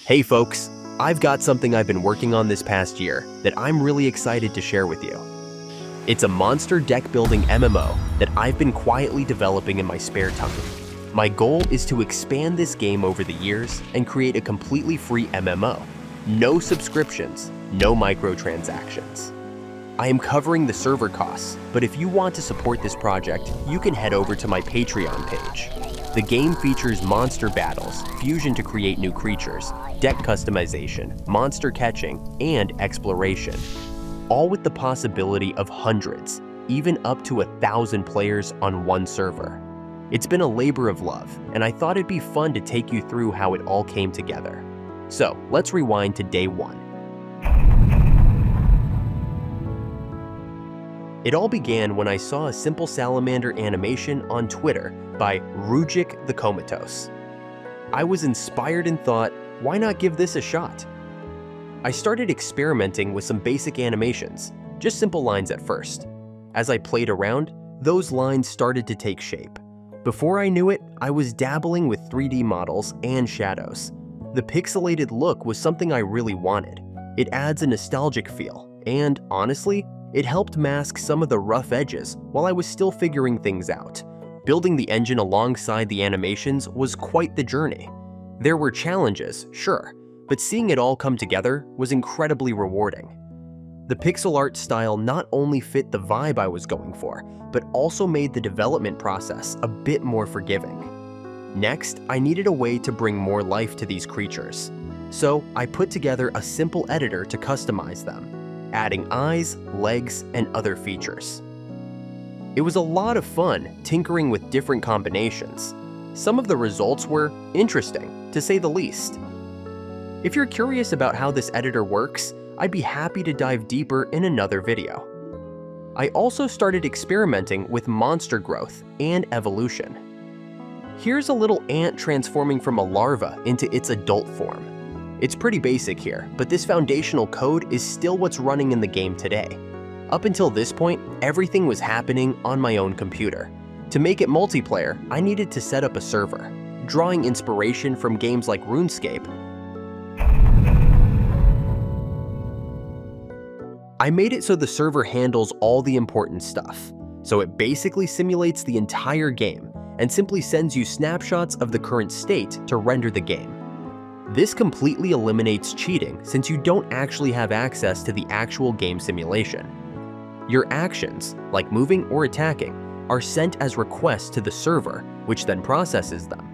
Hey folks, I've got something I've been working on this past year that I'm really excited to share with you. It's a monster deck building MMO that I've been quietly developing in my spare time. My goal is to expand this game over the years and create a completely free MMO. No subscriptions, no microtransactions. I am covering the server costs, but if you want to support this project, you can head over to my Patreon page. The game features monster battles, fusion to create new creatures, deck customization, monster catching, and exploration. All with the possibility of hundreds, even up to 1,000 players on one server. It's been a labor of love, and I thought it'd be fun to take you through how it all came together. So, let's rewind to day one. It all began when I saw a simple salamander animation on Twitter by Rujik the Comatose. I was inspired and thought, why not give this a shot? I started experimenting with some basic animations, just simple lines at first. As I played around, those lines started to take shape. Before I knew it, I was dabbling with 3D models and shadows. The pixelated look was something I really wanted. It adds a nostalgic feel, and honestly, it helped mask some of the rough edges while I was still figuring things out. Building the engine alongside the animations was quite the journey. There were challenges, sure, but seeing it all come together was incredibly rewarding. The pixel art style not only fit the vibe I was going for, but also made the development process a bit more forgiving. Next, I needed a way to bring more life to these creatures. So I put together a simple editor to customize them, adding eyes, legs, and other features. It was a lot of fun tinkering with different combinations. Some of the results were interesting, to say the least. If you're curious about how this editor works, I'd be happy to dive deeper in another video. I also started experimenting with monster growth and evolution. Here's a little ant transforming from a larva into its adult form. It's pretty basic here, but this foundational code is still what's running in the game today. Up until this point, everything was happening on my own computer. To make it multiplayer, I needed to set up a server. Drawing inspiration from games like RuneScape, I made it so the server handles all the important stuff. So it basically simulates the entire game and simply sends you snapshots of the current state to render the game. This completely eliminates cheating since you don't actually have access to the actual game simulation. Your actions, like moving or attacking, are sent as requests to the server, which then processes them.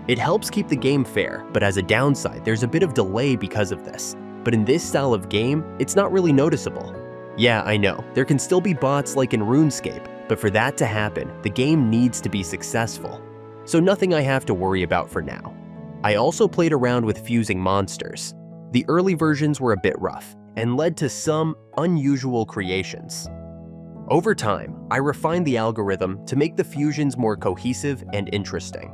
It helps keep the game fair, but as a downside, there's a bit of delay because of this. But in this style of game, it's not really noticeable. Yeah, I know, there can still be bots like in RuneScape, but for that to happen, the game needs to be successful. So nothing I have to worry about for now. I also played around with fusing monsters. The early versions were a bit rough and led to some unusual creations. Over time, I refined the algorithm to make the fusions more cohesive and interesting.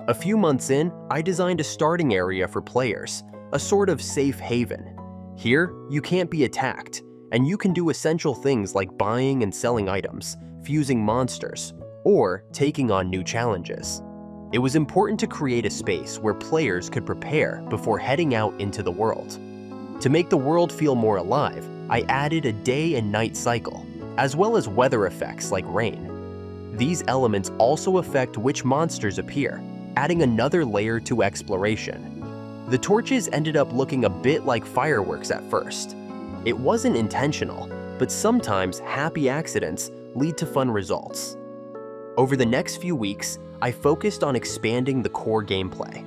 A few months in, I designed a starting area for players, a sort of safe haven. Here, you can't be attacked, and you can do essential things like buying and selling items, fusing monsters, or taking on new challenges. It was important to create a space where players could prepare before heading out into the world. To make the world feel more alive, I added a day and night cycle, as well as weather effects like rain. These elements also affect which monsters appear, adding another layer to exploration. The torches ended up looking a bit like fireworks at first. It wasn't intentional, but sometimes happy accidents lead to fun results. Over the next few weeks, I focused on expanding the core gameplay.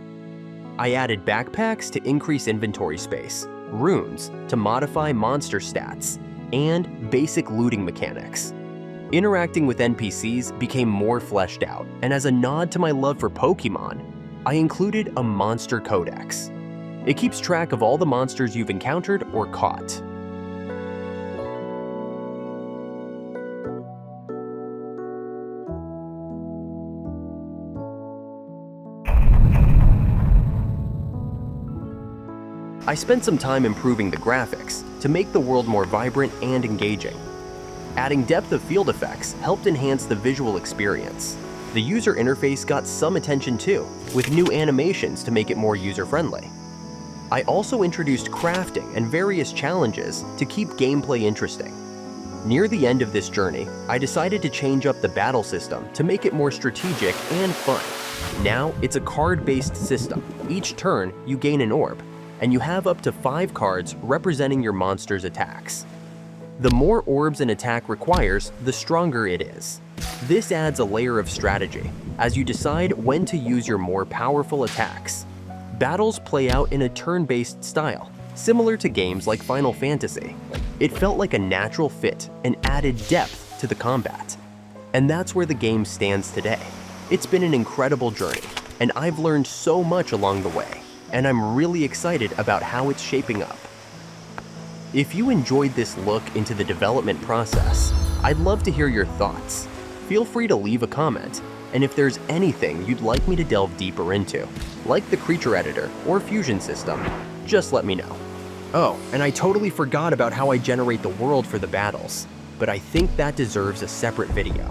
I added backpacks to increase inventory space, runes to modify monster stats, and basic looting mechanics. Interacting with NPCs became more fleshed out, and as a nod to my love for Pokemon, I included a monster codex. It keeps track of all the monsters you've encountered or caught. I spent some time improving the graphics to make the world more vibrant and engaging. Adding depth of field effects helped enhance the visual experience. The user interface got some attention too, with new animations to make it more user-friendly. I also introduced crafting and various challenges to keep gameplay interesting. Near the end of this journey, I decided to change up the battle system to make it more strategic and fun. Now, it's a card-based system. Each turn, you gain an orb, and you have up to 5 cards representing your monster's attacks. The more orbs an attack requires, the stronger it is. This adds a layer of strategy, as you decide when to use your more powerful attacks. Battles play out in a turn-based style, similar to games like Final Fantasy. It felt like a natural fit and added depth to the combat. And that's where the game stands today. It's been an incredible journey, and I've learned so much along the way, and I'm really excited about how it's shaping up. If you enjoyed this look into the development process, I'd love to hear your thoughts. Feel free to leave a comment, and if there's anything you'd like me to delve deeper into, like the creature editor or fusion system, just let me know. Oh, and I totally forgot about how I generate the world for the battles, but I think that deserves a separate video.